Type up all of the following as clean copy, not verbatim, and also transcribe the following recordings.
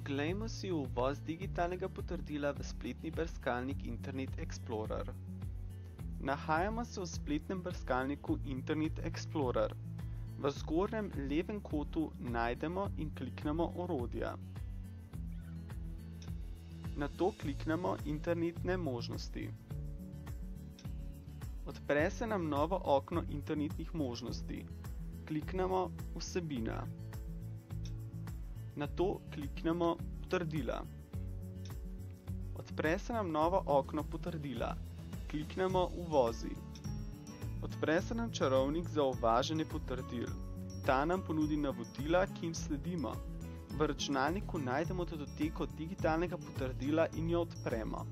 Poglejmo si uvoz digitalnega potrdila v spletni brskalnik Internet Explorer. Nahajamo se v spletnem brskalniku Internet Explorer. V zgornjem levem kotu najdemo in kliknemo Orodja. Nato kliknemo Internetne možnosti. Odpre se nam novo okno internetnih možnosti. Kliknemo Vsebina. Nato kliknemo Potrdila. Odpre se nam novo okno Potrdila. Kliknemo Uvozi. Odpre se nam čarovnik za uvažanje potrdil. Ta nam ponudi navodila, ki jim sledimo. V računalniku najdemo datoteko digitalnega potrdila in jo odpremo.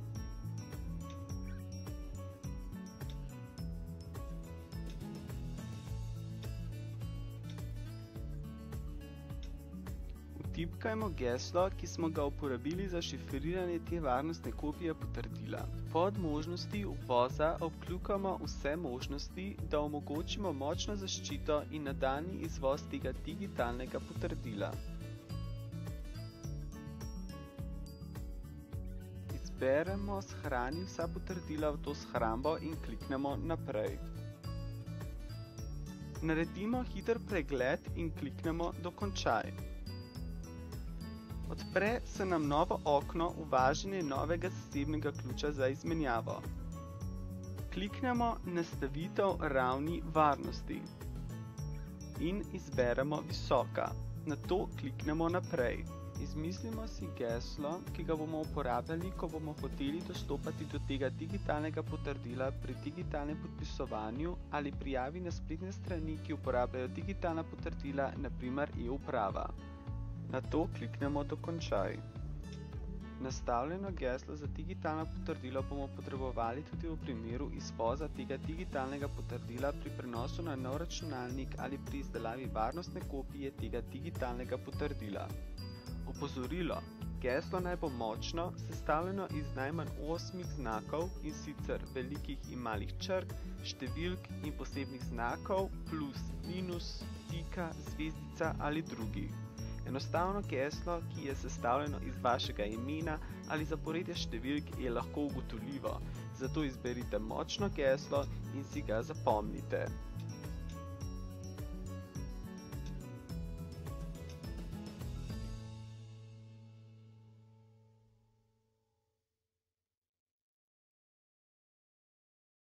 Vtipkajmo geslo, ki smo ga uporabili za šifriranje te varnostne kopije potrdila. Pod možnosti uvoza obkljukamo vse možnosti, da omogočimo močno zaščito in nadaljnji izvoz tega digitalnega potrdila. Izberemo Shrani vsa potrdila v to shrambo in kliknemo Naprej. Naredimo hiter pregled in kliknemo Dokončaj. Odpre se nam novo okno Uvažanje novega zasebnega ključa za izmenjavo. Kliknemo Nastavitev ravni varnosti in izberemo Visoka. Nato kliknemo Naprej. Izmislimo si geslo, ki ga bomo uporabljali, ko bomo hoteli dostopati do tega digitalnega potrdila pri digitalnem podpisovanju ali prijavi na spletne strani, ki uporabljajo digitalna potrdila, na primer e-uprava. Nato kliknemo Dokončaj. Nastavljeno geslo za digitalno potrdilo bomo potrebovali tudi v primeru izvoza tega digitalnega potrdila pri prenosu na nov računalnik ali pri izdelavi varnostne kopije tega digitalnega potrdila. Opozorilo: geslo naj bo močno, sestavljeno iz najmanj 8 znakov, in sicer velikih in malih črk, številk in posebnih znakov, plus, minus, pika, zvezdica ali drugi. Enostavno geslo, ki je sestavljeno iz vašega imena ali zaporedja številk, je lahko ugotovljivo, zato izberite močno geslo in si ga zapomnite.